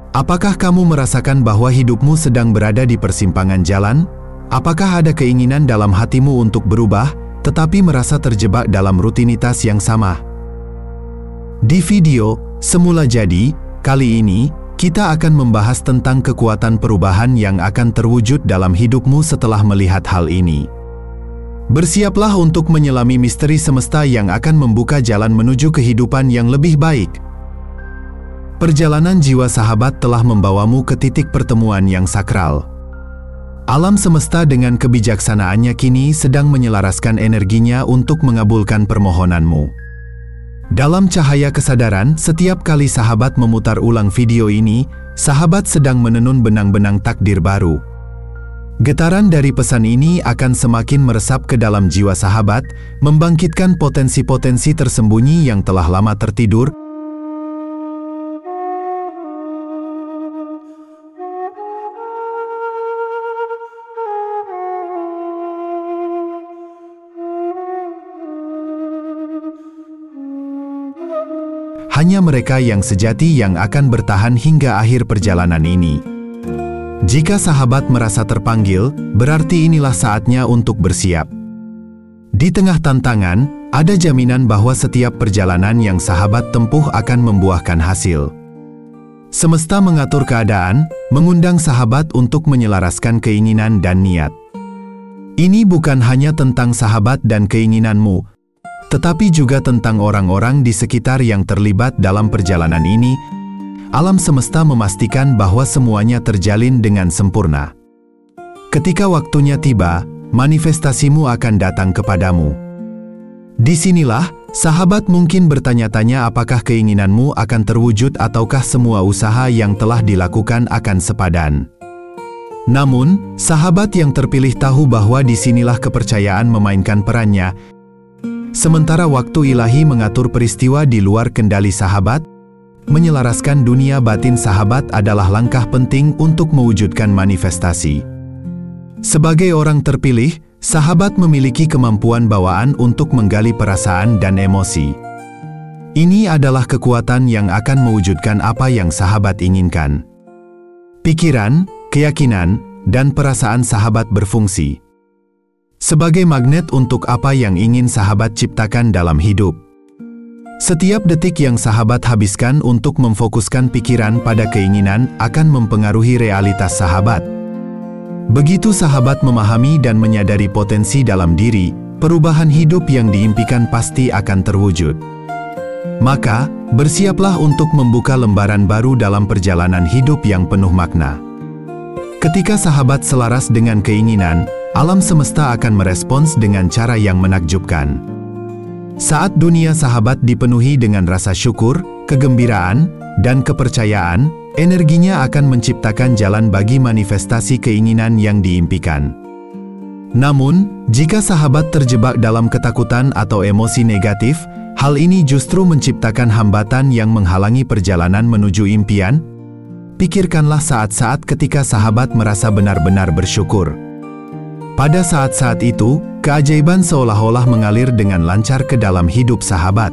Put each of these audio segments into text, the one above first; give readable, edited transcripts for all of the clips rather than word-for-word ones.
Apakah kamu merasakan bahwa hidupmu sedang berada di persimpangan jalan? Apakah ada keinginan dalam hatimu untuk berubah, tetapi merasa terjebak dalam rutinitas yang sama? Di video Semula Jadi, kali ini, kita akan membahas tentang kekuatan perubahan yang akan terwujud dalam hidupmu setelah melihat hal ini. Bersiaplah untuk menyelami misteri semesta yang akan membuka jalan menuju kehidupan yang lebih baik. Perjalanan jiwa sahabat telah membawamu ke titik pertemuan yang sakral. Alam semesta dengan kebijaksanaannya kini sedang menyelaraskan energinya untuk mengabulkan permohonanmu. Dalam cahaya kesadaran, setiap kali sahabat memutar ulang video ini, sahabat sedang menenun benang-benang takdir baru. Getaran dari pesan ini akan semakin meresap ke dalam jiwa sahabat, membangkitkan potensi-potensi tersembunyi yang telah lama tertidur. Hanya mereka yang sejati yang akan bertahan hingga akhir perjalanan ini. Jika sahabat merasa terpanggil, berarti inilah saatnya untuk bersiap. Di tengah tantangan, ada jaminan bahwa setiap perjalanan yang sahabat tempuh akan membuahkan hasil. Semesta mengatur keadaan, mengundang sahabat untuk menyelaraskan keinginan dan niat. Ini bukan hanya tentang sahabat dan keinginanmu, tetapi juga tentang orang-orang di sekitar yang terlibat dalam perjalanan ini. Alam semesta memastikan bahwa semuanya terjalin dengan sempurna. Ketika waktunya tiba, manifestasimu akan datang kepadamu. Disinilah, sahabat mungkin bertanya-tanya apakah keinginanmu akan terwujud ataukah semua usaha yang telah dilakukan akan sepadan. Namun, sahabat yang terpilih tahu bahwa disinilah kepercayaan memainkan perannya. Sementara waktu ilahi mengatur peristiwa di luar kendali sahabat, menyelaraskan dunia batin sahabat adalah langkah penting untuk mewujudkan manifestasi. Sebagai orang terpilih, sahabat memiliki kemampuan bawaan untuk menggali perasaan dan emosi. Ini adalah kekuatan yang akan mewujudkan apa yang sahabat inginkan. Pikiran, keyakinan, dan perasaan sahabat berfungsi sebagai magnet untuk apa yang ingin sahabat ciptakan dalam hidup. Setiap detik yang sahabat habiskan untuk memfokuskan pikiran pada keinginan akan mempengaruhi realitas sahabat. Begitu sahabat memahami dan menyadari potensi dalam diri, perubahan hidup yang diimpikan pasti akan terwujud. Maka, bersiaplah untuk membuka lembaran baru dalam perjalanan hidup yang penuh makna. Ketika sahabat selaras dengan keinginan, alam semesta akan merespons dengan cara yang menakjubkan. Saat dunia sahabat dipenuhi dengan rasa syukur, kegembiraan, dan kepercayaan, energinya akan menciptakan jalan bagi manifestasi keinginan yang diimpikan. Namun, jika sahabat terjebak dalam ketakutan atau emosi negatif, hal ini justru menciptakan hambatan yang menghalangi perjalanan menuju impian. Pikirkanlah saat-saat ketika sahabat merasa benar-benar bersyukur. Pada saat-saat itu, keajaiban seolah-olah mengalir dengan lancar ke dalam hidup sahabat.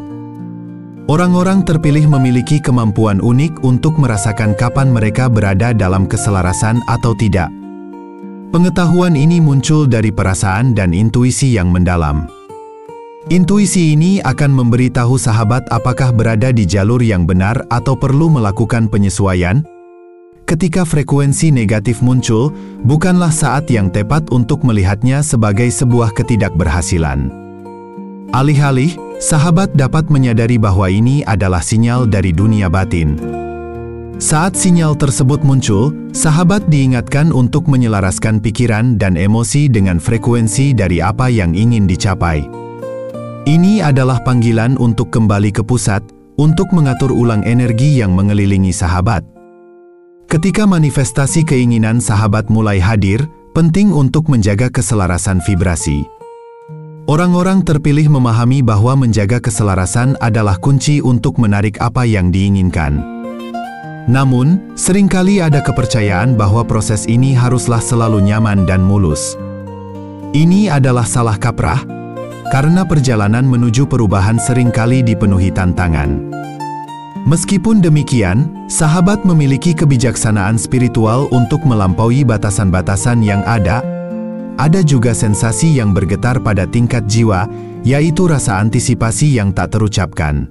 Orang-orang terpilih memiliki kemampuan unik untuk merasakan kapan mereka berada dalam keselarasan atau tidak. Pengetahuan ini muncul dari perasaan dan intuisi yang mendalam. Intuisi ini akan memberitahu sahabat apakah berada di jalur yang benar atau perlu melakukan penyesuaian. Ketika frekuensi negatif muncul, bukanlah saat yang tepat untuk melihatnya sebagai sebuah ketidakberhasilan. Alih-alih, sahabat dapat menyadari bahwa ini adalah sinyal dari dunia batin. Saat sinyal tersebut muncul, sahabat diingatkan untuk menyelaraskan pikiran dan emosi dengan frekuensi dari apa yang ingin dicapai. Ini adalah panggilan untuk kembali ke pusat, untuk mengatur ulang energi yang mengelilingi sahabat. Ketika manifestasi keinginan sahabat mulai hadir, penting untuk menjaga keselarasan vibrasi. Orang-orang terpilih memahami bahwa menjaga keselarasan adalah kunci untuk menarik apa yang diinginkan. Namun, seringkali ada kepercayaan bahwa proses ini haruslah selalu nyaman dan mulus. Ini adalah salah kaprah, karena perjalanan menuju perubahan seringkali dipenuhi tantangan. Meskipun demikian, sahabat memiliki kebijaksanaan spiritual untuk melampaui batasan-batasan yang ada. Ada juga sensasi yang bergetar pada tingkat jiwa, yaitu rasa antisipasi yang tak terucapkan.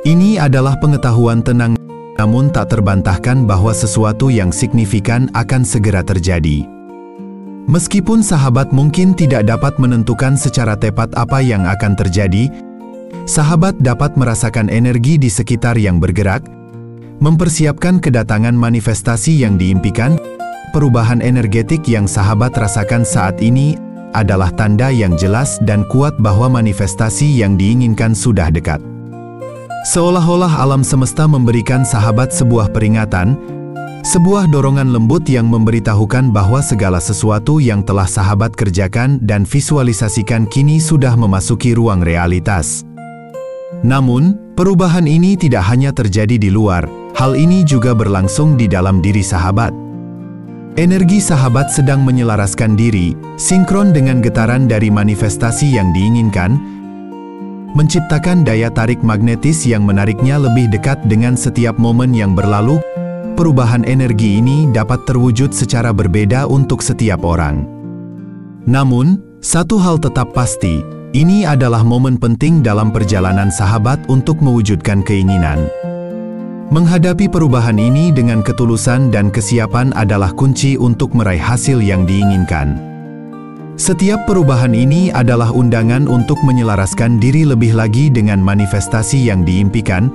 Ini adalah pengetahuan tenang, namun tak terbantahkan bahwa sesuatu yang signifikan akan segera terjadi. Meskipun sahabat mungkin tidak dapat menentukan secara tepat apa yang akan terjadi, sahabat dapat merasakan energi di sekitar yang bergerak, mempersiapkan kedatangan manifestasi yang diimpikan. Perubahan energetik yang sahabat rasakan saat ini adalah tanda yang jelas dan kuat bahwa manifestasi yang diinginkan sudah dekat. Seolah-olah alam semesta memberikan sahabat sebuah peringatan, sebuah dorongan lembut yang memberitahukan bahwa segala sesuatu yang telah sahabat kerjakan dan visualisasikan kini sudah memasuki ruang realitas. Namun, perubahan ini tidak hanya terjadi di luar, hal ini juga berlangsung di dalam diri sahabat. Energi sahabat sedang menyelaraskan diri, sinkron dengan getaran dari manifestasi yang diinginkan, menciptakan daya tarik magnetis yang menariknya lebih dekat dengan setiap momen yang berlalu. Perubahan energi ini dapat terwujud secara berbeda untuk setiap orang. Namun, satu hal tetap pasti, ini adalah momen penting dalam perjalanan sahabat untuk mewujudkan keinginan. Menghadapi perubahan ini dengan ketulusan dan kesiapan adalah kunci untuk meraih hasil yang diinginkan. Setiap perubahan ini adalah undangan untuk menyelaraskan diri lebih lagi dengan manifestasi yang diimpikan,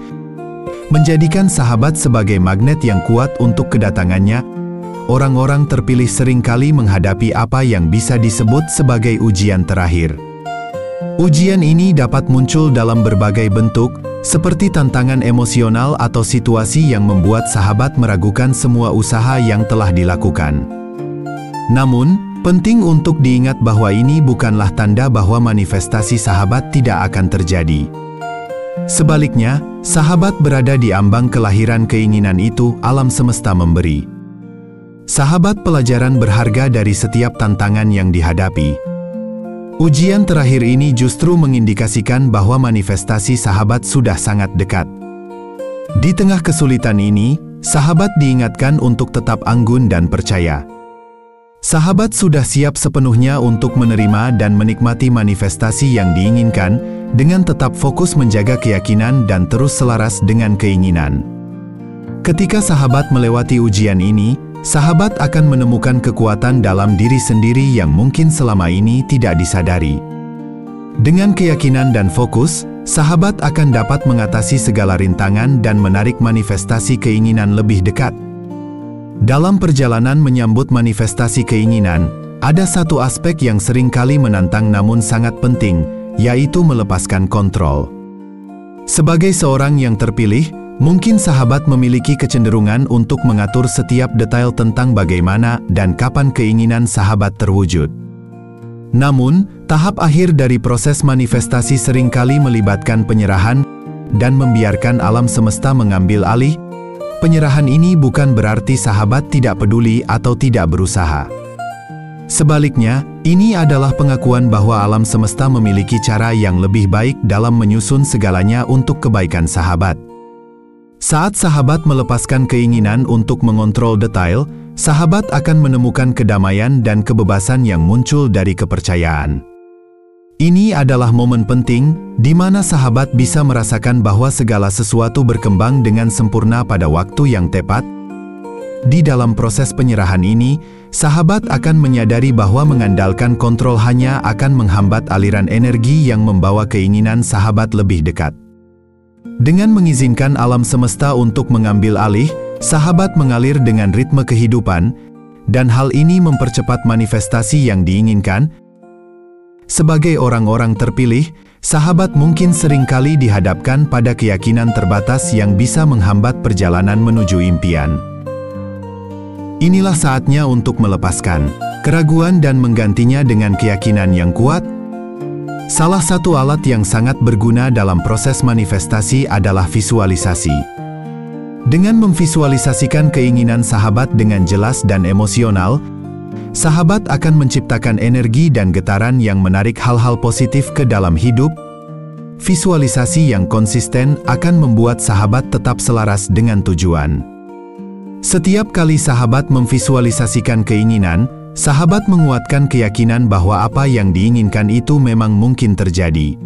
menjadikan sahabat sebagai magnet yang kuat untuk kedatangannya. Orang-orang terpilih seringkali menghadapi apa yang bisa disebut sebagai ujian terakhir. Ujian ini dapat muncul dalam berbagai bentuk, seperti tantangan emosional atau situasi yang membuat sahabat meragukan semua usaha yang telah dilakukan. Namun, penting untuk diingat bahwa ini bukanlah tanda bahwa manifestasi sahabat tidak akan terjadi. Sebaliknya, sahabat berada di ambang kelahiran keinginan itu. Alam semesta memberi sahabat pelajaran berharga dari setiap tantangan yang dihadapi. Ujian terakhir ini justru mengindikasikan bahwa manifestasi sahabat sudah sangat dekat. Di tengah kesulitan ini, sahabat diingatkan untuk tetap anggun dan percaya. Sahabat sudah siap sepenuhnya untuk menerima dan menikmati manifestasi yang diinginkan, dengan tetap fokus menjaga keyakinan dan terus selaras dengan keinginan. Ketika sahabat melewati ujian ini, sahabat akan menemukan kekuatan dalam diri sendiri yang mungkin selama ini tidak disadari. Dengan keyakinan dan fokus, sahabat akan dapat mengatasi segala rintangan dan menarik manifestasi keinginan lebih dekat. Dalam perjalanan menyambut manifestasi keinginan, ada satu aspek yang seringkali menantang namun sangat penting, yaitu melepaskan kontrol. Sebagai seorang yang terpilih, mungkin sahabat memiliki kecenderungan untuk mengatur setiap detail tentang bagaimana dan kapan keinginan sahabat terwujud. Namun, tahap akhir dari proses manifestasi seringkali melibatkan penyerahan dan membiarkan alam semesta mengambil alih. Penyerahan ini bukan berarti sahabat tidak peduli atau tidak berusaha. Sebaliknya, ini adalah pengakuan bahwa alam semesta memiliki cara yang lebih baik dalam menyusun segalanya untuk kebaikan sahabat. Saat sahabat melepaskan keinginan untuk mengontrol detail, sahabat akan menemukan kedamaian dan kebebasan yang muncul dari kepercayaan. Ini adalah momen penting, di mana sahabat bisa merasakan bahwa segala sesuatu berkembang dengan sempurna pada waktu yang tepat. Di dalam proses penyerahan ini, sahabat akan menyadari bahwa mengandalkan kontrol hanya akan menghambat aliran energi yang membawa keinginan sahabat lebih dekat. Dengan mengizinkan alam semesta untuk mengambil alih, sahabat mengalir dengan ritme kehidupan, dan hal ini mempercepat manifestasi yang diinginkan. Sebagai orang-orang terpilih, sahabat mungkin seringkali dihadapkan pada keyakinan terbatas yang bisa menghambat perjalanan menuju impian. Inilah saatnya untuk melepaskan keraguan dan menggantinya dengan keyakinan yang kuat. Salah satu alat yang sangat berguna dalam proses manifestasi adalah visualisasi. Dengan memvisualisasikan keinginan sahabat dengan jelas dan emosional, sahabat akan menciptakan energi dan getaran yang menarik hal-hal positif ke dalam hidup. visualisasi yang konsisten akan membuat sahabat tetap selaras dengan tujuan. Setiap kali sahabat memvisualisasikan keinginan, sahabat menguatkan keyakinan bahwa apa yang diinginkan itu memang mungkin terjadi.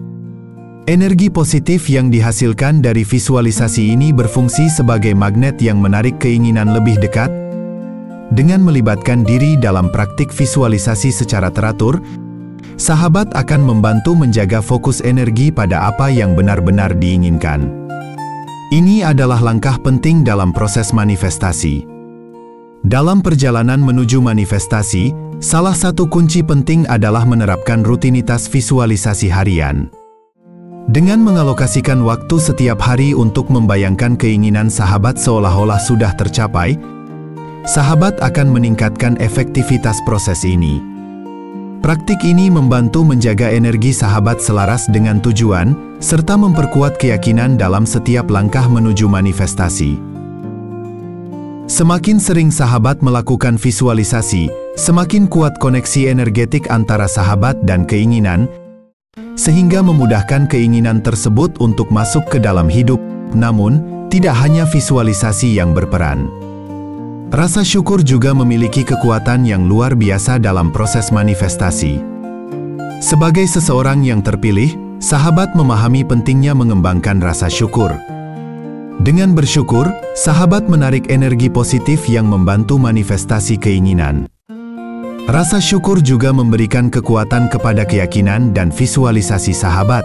Energi positif yang dihasilkan dari visualisasi ini berfungsi sebagai magnet yang menarik keinginan lebih dekat. Dengan melibatkan diri dalam praktik visualisasi secara teratur, sahabat akan membantu menjaga fokus energi pada apa yang benar-benar diinginkan. Ini adalah langkah penting dalam proses manifestasi. Dalam perjalanan menuju manifestasi, salah satu kunci penting adalah menerapkan rutinitas visualisasi harian. Dengan mengalokasikan waktu setiap hari untuk membayangkan keinginan sahabat seolah-olah sudah tercapai, sahabat akan meningkatkan efektivitas proses ini. Praktik ini membantu menjaga energi sahabat selaras dengan tujuan, serta memperkuat keyakinan dalam setiap langkah menuju manifestasi. Semakin sering sahabat melakukan visualisasi, semakin kuat koneksi energetik antara sahabat dan keinginan, sehingga memudahkan keinginan tersebut untuk masuk ke dalam hidup. Namun, tidak hanya visualisasi yang berperan. Rasa syukur juga memiliki kekuatan yang luar biasa dalam proses manifestasi. Sebagai seseorang yang terpilih, sahabat memahami pentingnya mengembangkan rasa syukur. Dengan bersyukur, sahabat menarik energi positif yang membantu manifestasi keinginan. Rasa syukur juga memberikan kekuatan kepada keyakinan dan visualisasi sahabat.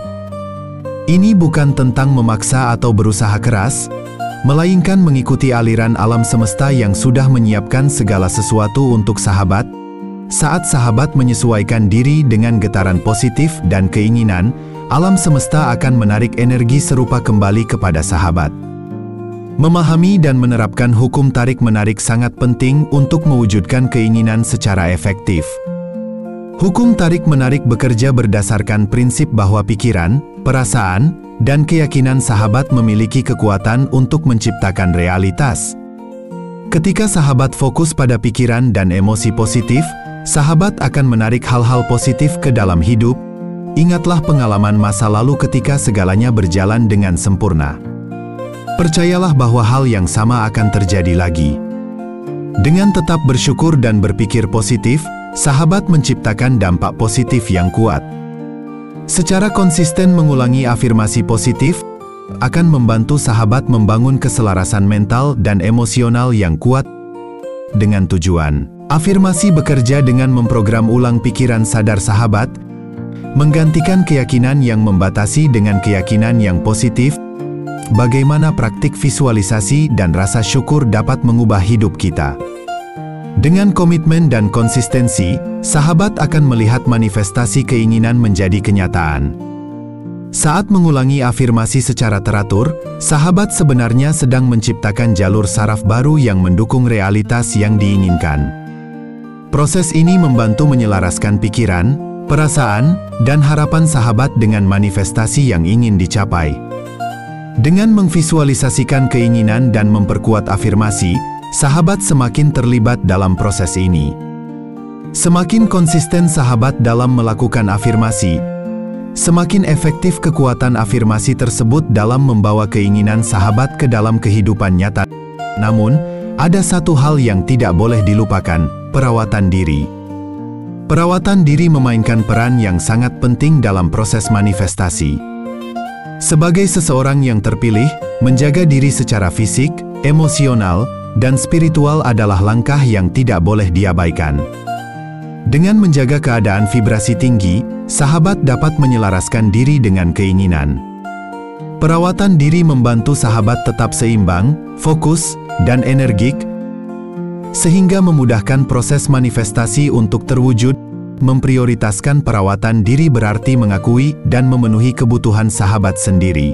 Ini bukan tentang memaksa atau berusaha keras, melainkan mengikuti aliran alam semesta yang sudah menyiapkan segala sesuatu untuk sahabat. Saat sahabat menyesuaikan diri dengan getaran positif dan keinginan, alam semesta akan menarik energi serupa kembali kepada sahabat. Memahami dan menerapkan hukum tarik-menarik sangat penting untuk mewujudkan keinginan secara efektif. Hukum tarik-menarik bekerja berdasarkan prinsip bahwa pikiran, perasaan, dan keyakinan sahabat memiliki kekuatan untuk menciptakan realitas. Ketika sahabat fokus pada pikiran dan emosi positif, sahabat akan menarik hal-hal positif ke dalam hidup. Ingatlah pengalaman masa lalu ketika segalanya berjalan dengan sempurna. Percayalah bahwa hal yang sama akan terjadi lagi. Dengan tetap bersyukur dan berpikir positif, sahabat menciptakan dampak positif yang kuat. Secara konsisten mengulangi afirmasi positif akan membantu sahabat membangun keselarasan mental dan emosional yang kuat. Dengan tujuan, afirmasi bekerja dengan memprogram ulang pikiran sadar sahabat, menggantikan keyakinan yang membatasi dengan keyakinan yang positif. Bagaimana praktik visualisasi dan rasa syukur dapat mengubah hidup kita? Dengan komitmen dan konsistensi, sahabat akan melihat manifestasi keinginan menjadi kenyataan. Saat mengulangi afirmasi secara teratur, sahabat sebenarnya sedang menciptakan jalur saraf baru yang mendukung realitas yang diinginkan. Proses ini membantu menyelaraskan pikiran, perasaan, dan harapan sahabat dengan manifestasi yang ingin dicapai. Dengan memvisualisasikan keinginan dan memperkuat afirmasi, sahabat semakin terlibat dalam proses ini. Semakin konsisten sahabat dalam melakukan afirmasi, semakin efektif kekuatan afirmasi tersebut dalam membawa keinginan sahabat ke dalam kehidupan nyata. Namun, ada satu hal yang tidak boleh dilupakan, perawatan diri. Perawatan diri memainkan peran yang sangat penting dalam proses manifestasi. Sebagai seseorang yang terpilih, menjaga diri secara fisik, emosional, dan spiritual adalah langkah yang tidak boleh diabaikan. Dengan menjaga keadaan vibrasi tinggi, sahabat dapat menyelaraskan diri dengan keinginan. Perawatan diri membantu sahabat tetap seimbang, fokus, dan energik, sehingga memudahkan proses manifestasi untuk terwujud. Memprioritaskan perawatan diri berarti mengakui dan memenuhi kebutuhan sahabat sendiri.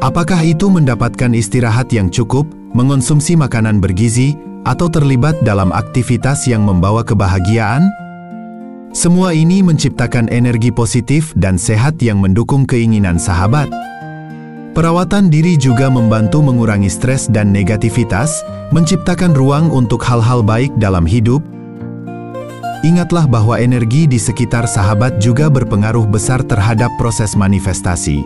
Apakah itu mendapatkan istirahat yang cukup, mengonsumsi makanan bergizi, atau terlibat dalam aktivitas yang membawa kebahagiaan? Semua ini menciptakan energi positif dan sehat yang mendukung keinginan sahabat. Perawatan diri juga membantu mengurangi stres dan negativitas, menciptakan ruang untuk hal-hal baik dalam hidup. ingatlah bahwa energi di sekitar sahabat juga berpengaruh besar terhadap proses manifestasi.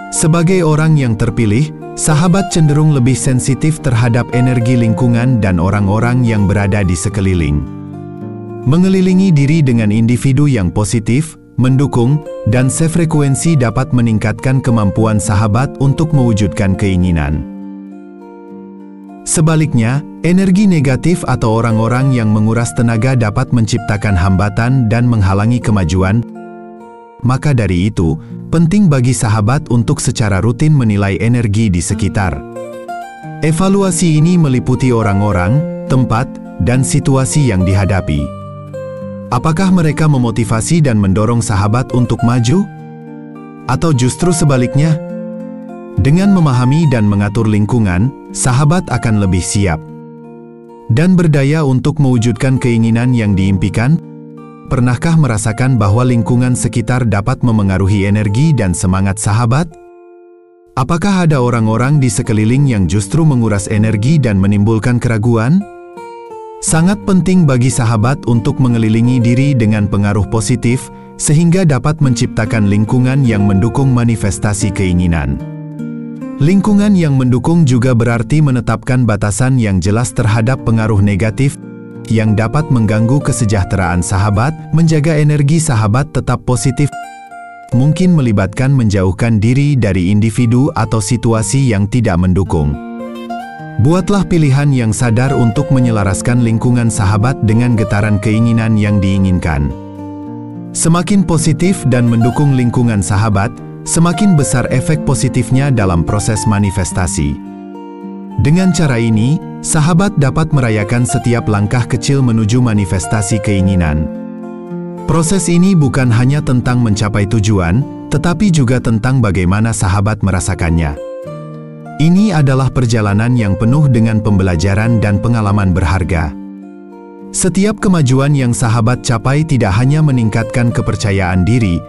Sebagai orang yang terpilih, sahabat cenderung lebih sensitif terhadap energi lingkungan dan orang-orang yang berada di sekeliling. Mengelilingi diri dengan individu yang positif, mendukung, dan sefrekuensi dapat meningkatkan kemampuan sahabat untuk mewujudkan keinginan. Sebaliknya, energi negatif atau orang-orang yang menguras tenaga dapat menciptakan hambatan dan menghalangi kemajuan. Maka dari itu, penting bagi sahabat untuk secara rutin menilai energi di sekitar. Evaluasi ini meliputi orang-orang, tempat, dan situasi yang dihadapi. Apakah mereka memotivasi dan mendorong sahabat untuk maju? Atau justru sebaliknya? Dengan memahami dan mengatur lingkungan, sahabat akan lebih siap dan berdaya untuk mewujudkan keinginan yang diimpikan. Pernahkah merasakan bahwa lingkungan sekitar dapat memengaruhi energi dan semangat sahabat? Apakah ada orang-orang di sekeliling yang justru menguras energi dan menimbulkan keraguan? Sangat penting bagi sahabat untuk mengelilingi diri dengan pengaruh positif, sehingga dapat menciptakan lingkungan yang mendukung manifestasi keinginan. Lingkungan yang mendukung juga berarti menetapkan batasan yang jelas terhadap pengaruh negatif yang dapat mengganggu kesejahteraan sahabat. Menjaga energi sahabat tetap positif mungkin melibatkan menjauhkan diri dari individu atau situasi yang tidak mendukung. Buatlah pilihan yang sadar untuk menyelaraskan lingkungan sahabat dengan getaran keinginan yang diinginkan. Semakin positif dan mendukung lingkungan sahabat, semakin besar efek positifnya dalam proses manifestasi. Dengan cara ini, sahabat dapat merayakan setiap langkah kecil menuju manifestasi keinginan. Proses ini bukan hanya tentang mencapai tujuan, tetapi juga tentang bagaimana sahabat merasakannya. Ini adalah perjalanan yang penuh dengan pembelajaran dan pengalaman berharga. Setiap kemajuan yang sahabat capai tidak hanya meningkatkan kepercayaan diri,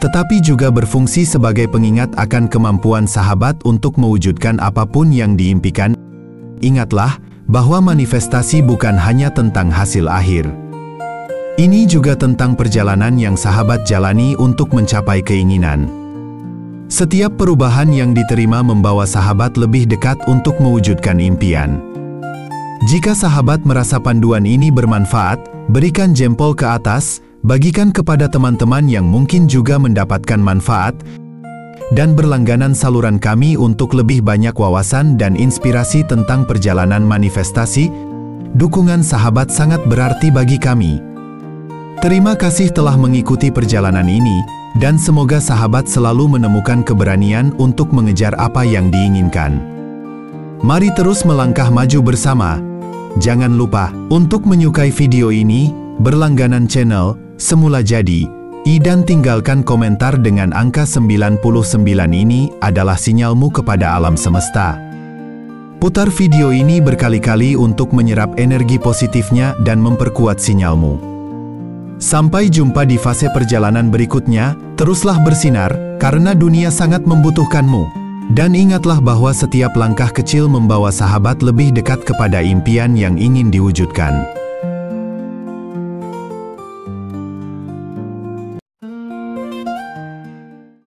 tetapi juga berfungsi sebagai pengingat akan kemampuan sahabat untuk mewujudkan apapun yang diimpikan. Ingatlah bahwa manifestasi bukan hanya tentang hasil akhir. Ini juga tentang perjalanan yang sahabat jalani untuk mencapai keinginan. Setiap perubahan yang diterima membawa sahabat lebih dekat untuk mewujudkan impian. Jika sahabat merasa panduan ini bermanfaat, berikan jempol ke atas, bagikan kepada teman-teman yang mungkin juga mendapatkan manfaat, dan berlangganan saluran kami untuk lebih banyak wawasan dan inspirasi tentang perjalanan manifestasi. Dukungan sahabat sangat berarti bagi kami. Terima kasih telah mengikuti perjalanan ini, dan semoga sahabat selalu menemukan keberanian untuk mengejar apa yang diinginkan. Mari terus melangkah maju bersama. Jangan lupa untuk menyukai video ini, berlangganan channel Semula Jadi, dan tinggalkan komentar dengan angka 99. Ini adalah sinyalmu kepada alam semesta. Putar video ini berkali-kali untuk menyerap energi positifnya dan memperkuat sinyalmu. Sampai jumpa di fase perjalanan berikutnya, teruslah bersinar, karena dunia sangat membutuhkanmu. Dan ingatlah bahwa setiap langkah kecil membawa sahabat lebih dekat kepada impian yang ingin diwujudkan.